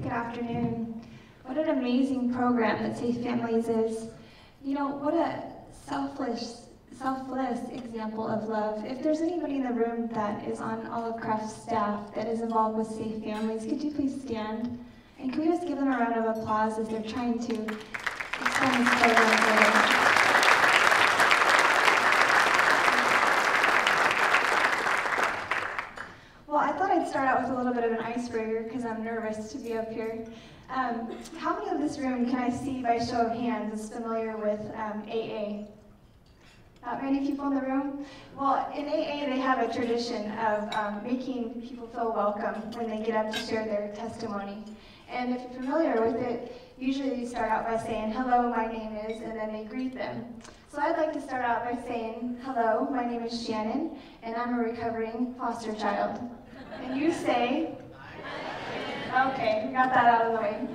Good afternoon. What an amazing program that Safe Families is. You know, what a selfless example of love. If there's anybody in the room that is on Olive Craft staff that is involved with Safe Families, could you please stand? And can we just give them a round of applause as they're trying to extend this program further? Well, I thought I'd start out with a little bit of an icebreaker because I'm nervous to be up here. How many of this room can I see by show of hands is familiar with AA? Not many people in the room? Well, in AA they have a tradition of making people feel welcome when they get up to share their testimony. And if you're familiar with it, usually you start out by saying, "Hello, my name is," and then they greet them. So I'd like to start out by saying, "Hello, my name is Shannon, and I'm a recovering foster child." And you say, okay, we got that out of the way.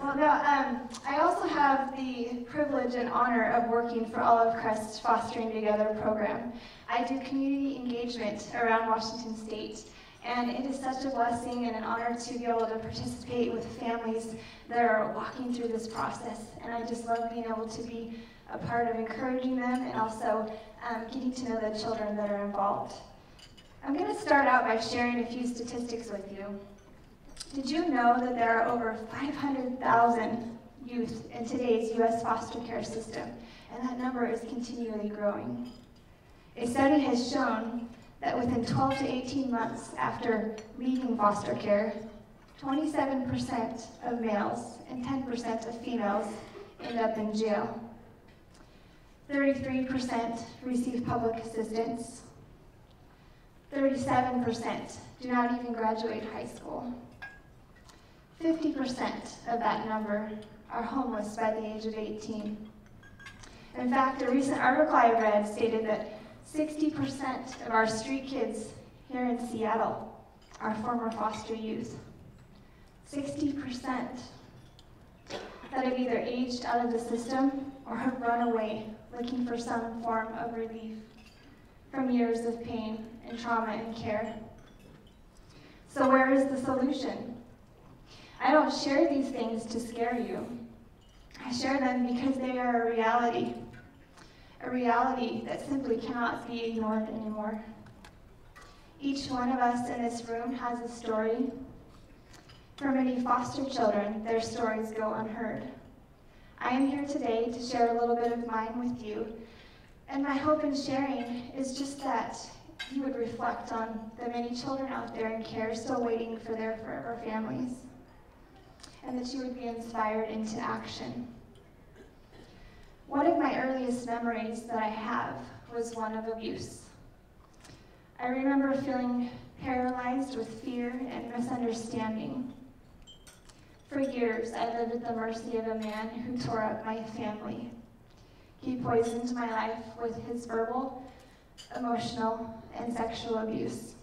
Well, no, I also have the privilege and honor of working for Olive Crest Fostering Together program. I do community engagement around Washington State, and it is such a blessing and an honor to be able to participate with families that are walking through this process. And I just love being able to be a part of encouraging them and also getting to know the children that are involved. I'm going to start out by sharing a few statistics with you. Did you know that there are over 500,000 youth in today's U.S. foster care system, and that number is continually growing? A study has shown that within 12 to 18 months after leaving foster care, 27% of males and 10% of females end up in jail. 33% receive public assistance. 37% do not even graduate high school. 50% of that number are homeless by the age of 18. In fact, a recent article I read stated that 60% of our street kids here in Seattle are former foster youth. 60% that have either aged out of the system or have run away looking for some form of relief from years of pain and trauma and care. So where is the solution? I don't share these things to scare you. I share them because they are a reality that simply cannot be ignored anymore. Each one of us in this room has a story. For many foster children, their stories go unheard. I am here today to share a little bit of mine with you, and my hope in sharing is just that you would reflect on the many children out there in care still waiting for their forever families, and that you would be inspired into action. One of my earliest memories that I have was one of abuse. I remember feeling paralyzed with fear and misunderstanding. For years, I lived at the mercy of a man who tore up my family. He poisoned my life with his verbal, emotional, and sexual abuse.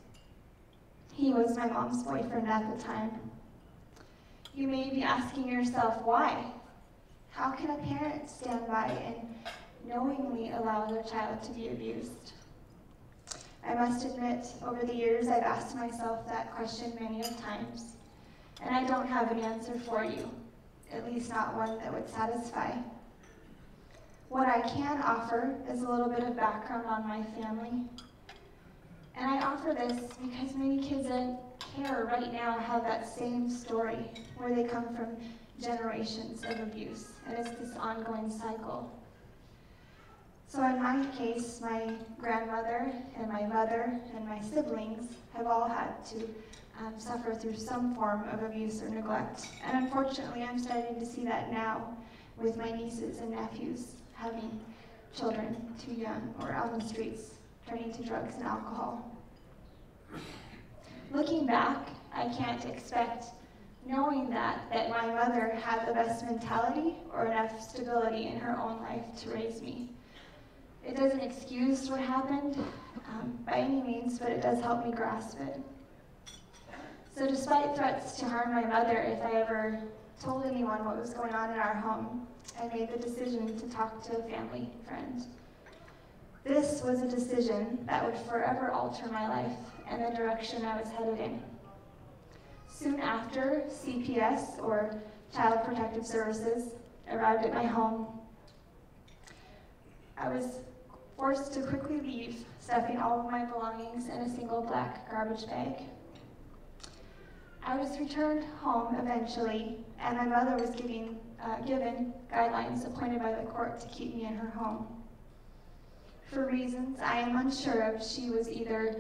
He was my mom's boyfriend at the time. You may be asking yourself, why? How can a parent stand by and knowingly allow their child to be abused? I must admit, over the years, I've asked myself that question many of times, and I don't have an answer for you, at least not one that would satisfy. What I can offer is a little bit of background on my family. And I offer this because many kids in care right now have that same story, where they come from generations of abuse, and it's this ongoing cycle. So in my case, my grandmother and my mother and my siblings have all had to suffer through some form of abuse or neglect. And unfortunately, I'm starting to see that now with my nieces and nephews having children too young or on the streets turning to drugs and alcohol. Looking back, I can't expect, knowing that my mother had the best mentality or enough stability in her own life to raise me. It doesn't excuse what happened by any means, but it does help me grasp it. So despite threats to harm my mother if I ever told anyone what was going on in our home, I made the decision to talk to a family friend. This was a decision that would forever alter my life and the direction I was headed in. Soon after, CPS, or Child Protective Services, arrived at my home. I was forced to quickly leave, stuffing all of my belongings in a single black garbage bag. I was returned home eventually, and my mother was given guidelines appointed by the court to keep me in her home. For reasons I am unsure of, she was either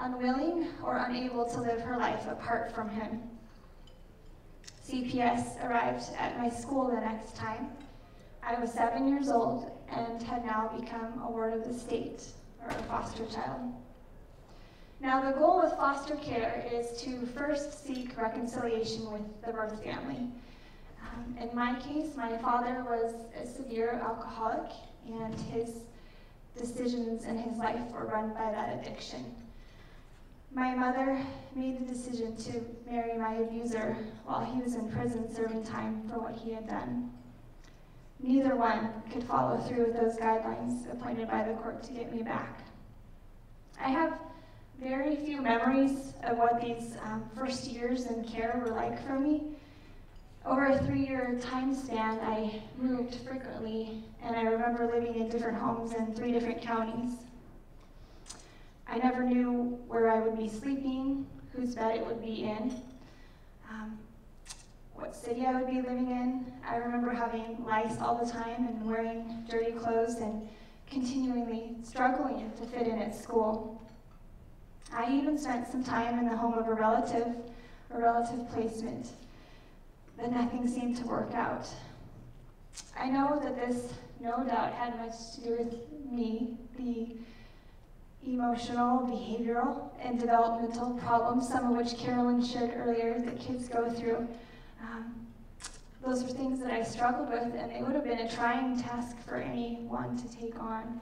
unwilling or unable to live her life apart from him. CPS arrived at my school the next time. I was 7 years old and had now become a ward of the state, or a foster child. Now, the goal with foster care is to first seek reconciliation with the birth family. In my case, my father was a severe alcoholic, and his decisions in his life were run by that addiction. My mother made the decision to marry my abuser while he was in prison serving time for what he had done. Neither one could follow through with those guidelines appointed by the court to get me back. I have very few memories of what these first years in care were like for me. Over a 3-year time span, I moved frequently, and I remember living in different homes in 3 different counties. I never knew where I would be sleeping, whose bed it would be in, what city I would be living in. I remember having lice all the time and wearing dirty clothes and continually struggling to fit in at school. I even spent some time in the home of a relative placement, but nothing seemed to work out. I know that this no doubt had much to do with me, the emotional, behavioral, and developmental problems, some of which Carolyn shared earlier that kids go through. Those were things that I struggled with, and they would have been a trying task for anyone to take on.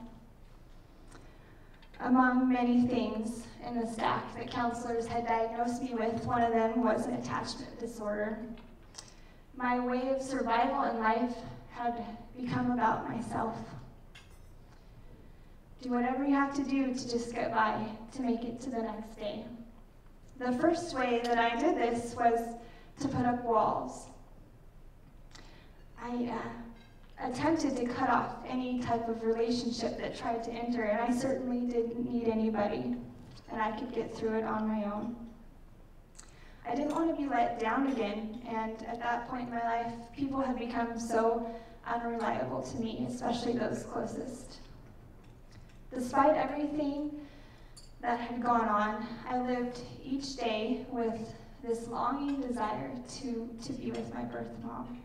Among many things in the stack that counselors had diagnosed me with, one of them was an attachment disorder. My way of survival in life had become about myself. Do whatever you have to do to just get by, to make it to the next day. The first way that I did this was to put up walls. I attempted to cut off any type of relationship that tried to enter, and I certainly didn't need anybody, and I could get through it on my own. I didn't want to be let down again, and at that point in my life, people had become so unreliable to me, especially those closest. Despite everything that had gone on, I lived each day with this longing desire to be with my birth mom.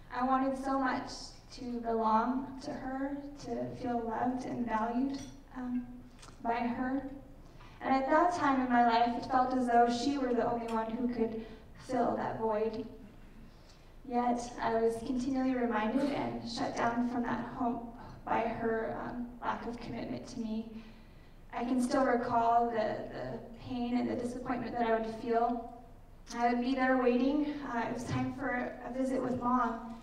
I wanted so much to belong to her, to feel loved and valued by her. And at that time in my life, it felt as though she were the only one who could fill that void. Yet, I was continually reminded and shut down from that home by her lack of commitment to me. I can still recall the pain and the disappointment that I would feel. I would be there waiting. It was time for a visit with Mom,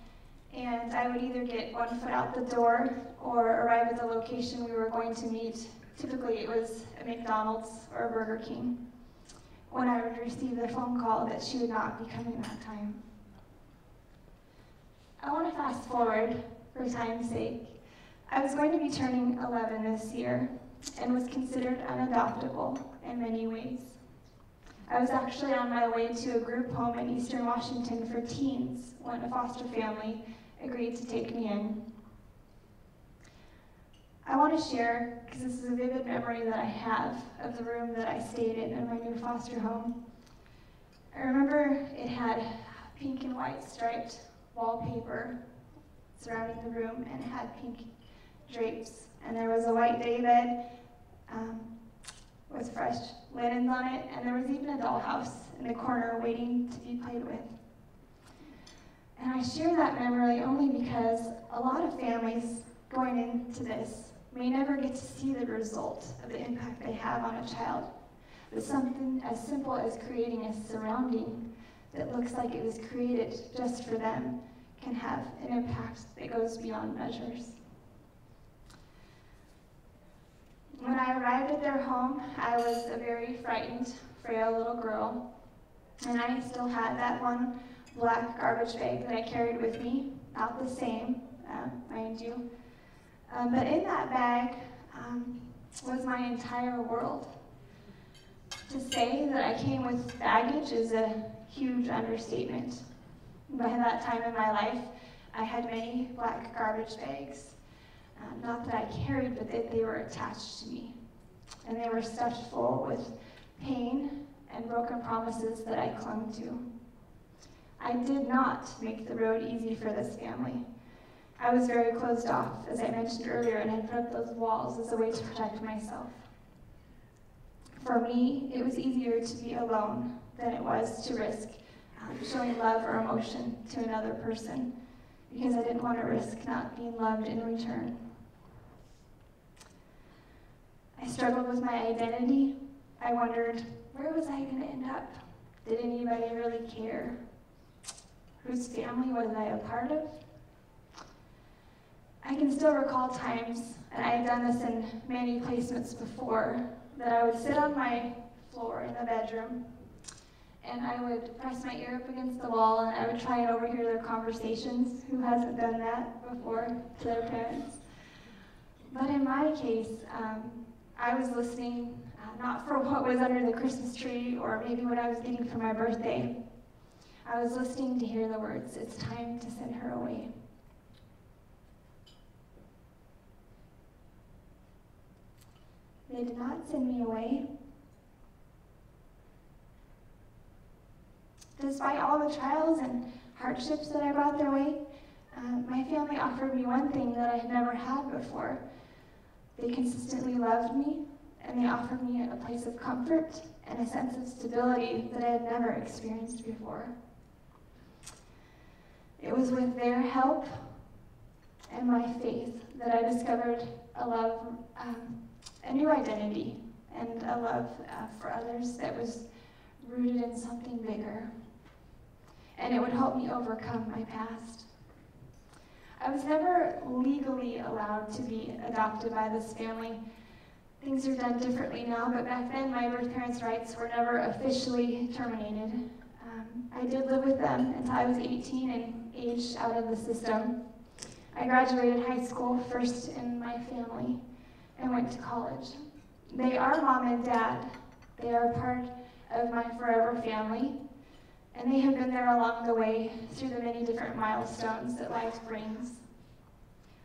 and I would either get one foot out the door or arrive at the location we were going to meet. Typically, it was a McDonald's or a Burger King, when I would receive the phone call that she would not be coming that time. I want to fast forward for time's sake. I was going to be turning 11 this year and was considered unadoptable in many ways. I was actually on my way to a group home in Eastern Washington for teens when a foster family agreed to take me in. I want to share, because this is a vivid memory that I have of the room that I stayed in my new foster home. I remember it had pink and white striped wallpaper surrounding the room, and it had pink drapes, and there was a white daybed with fresh linens on it, and there was even a dollhouse in the corner waiting to be played with. And I share that memory only because a lot of families going into this may never get to see the result of the impact they have on a child. But something as simple as creating a surrounding that looks like it was created just for them can have an impact that goes beyond measures. When I arrived at their home, I was a very frightened, frail little girl. And I still had that one black garbage bag that I carried with me, not the same, mind you. But in that bag was my entire world. To say that I came with baggage is a huge understatement. By that time in my life, I had many black garbage bags. Not that I carried, but that they were attached to me. And they were stuffed full with pain and broken promises that I clung to. I did not make the road easy for this family. I was very closed off, as I mentioned earlier, and had put up those walls as a way to protect myself. For me, it was easier to be alone than it was to risk showing love or emotion to another person, because I didn't want to risk not being loved in return. I struggled with my identity. I wondered, where was I going to end up? Did anybody really care? Whose family was I a part of? I can still recall times, and I had done this in many placements before, that I would sit on my floor in the bedroom, and I would press my ear up against the wall, and I would try and overhear their conversations. Who hasn't done that before to their parents? But in my case, I was listening not for what was under the Christmas tree or maybe what I was getting for my birthday. I was listening to hear the words, "It's time to send her away." They did not send me away. Despite all the trials and hardships that I brought their way, my family offered me one thing that I had never had before. They consistently loved me, and they offered me a place of comfort and a sense of stability that I had never experienced before. It was with their help and my faith that I discovered a love, a new identity, and a love for others that was rooted in something bigger. And it would help me overcome my past. I was never legally allowed to be adopted by this family. Things are done differently now, but back then my birth parents' rights were never officially terminated. I did live with them until I was 18 and aged out of the system. I graduated high school first in my family and went to college. They are mom and dad. They are part of my forever family, and they have been there along the way through the many different milestones that life brings.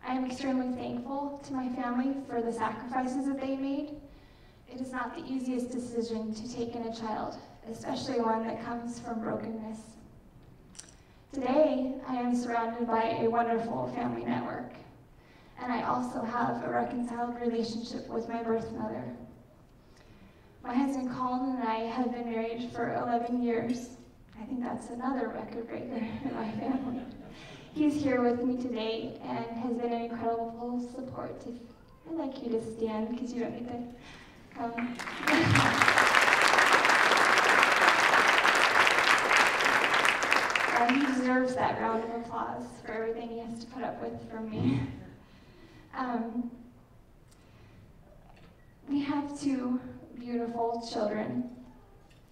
I am extremely thankful to my family for the sacrifices that they made. It is not the easiest decision to take in a child, especially one that comes from brokenness. Today, I am surrounded by a wonderful family network, and I also have a reconciled relationship with my birth mother. My husband Colin and I have been married for 11 years. I think that's another record breaker in my family. He's here with me today and has been an incredible support. I'd like you to stand because you don't need to come. He deserves that round of applause for everything he has to put up with from me. We have two beautiful children.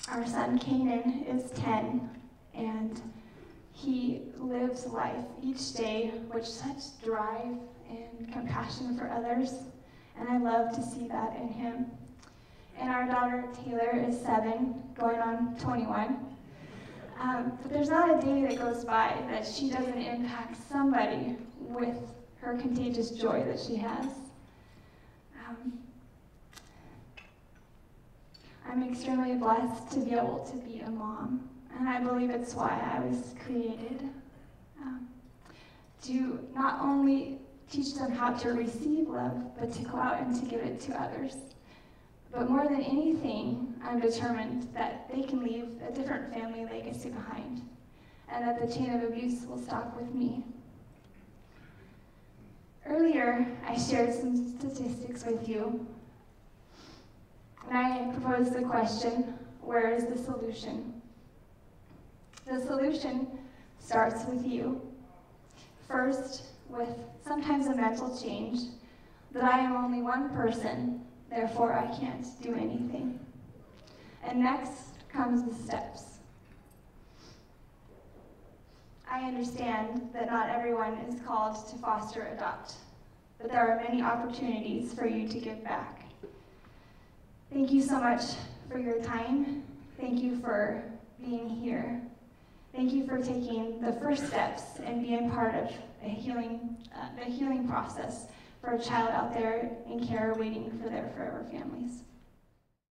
Our son Canaan is 10, and he lives life each day with such drive and compassion for others, and I love to see that in him. And our daughter Taylor is 7, going on 21. But there's not a day that goes by that she doesn't impact somebody with her contagious joy that she has. I'm extremely blessed to be able to be a mom, and I believe it's why I was created. To not only teach them how to receive love, but to go out and to give it to others. But more than anything, I'm determined that they can leave a different family legacy behind, and that the chain of abuse will stop with me. Earlier, I shared some statistics with you, and I proposed the question, where is the solution? The solution starts with you. First, with sometimes a mental change, that I am only one person, therefore I can't do anything. And next comes the steps. understand that not everyone is called to foster adopt, but there are many opportunities for you to give back. Thank you so much for your time. Thank you for being here. Thank you for taking the first steps and being part of the healing process for a child out there in care waiting for their forever families.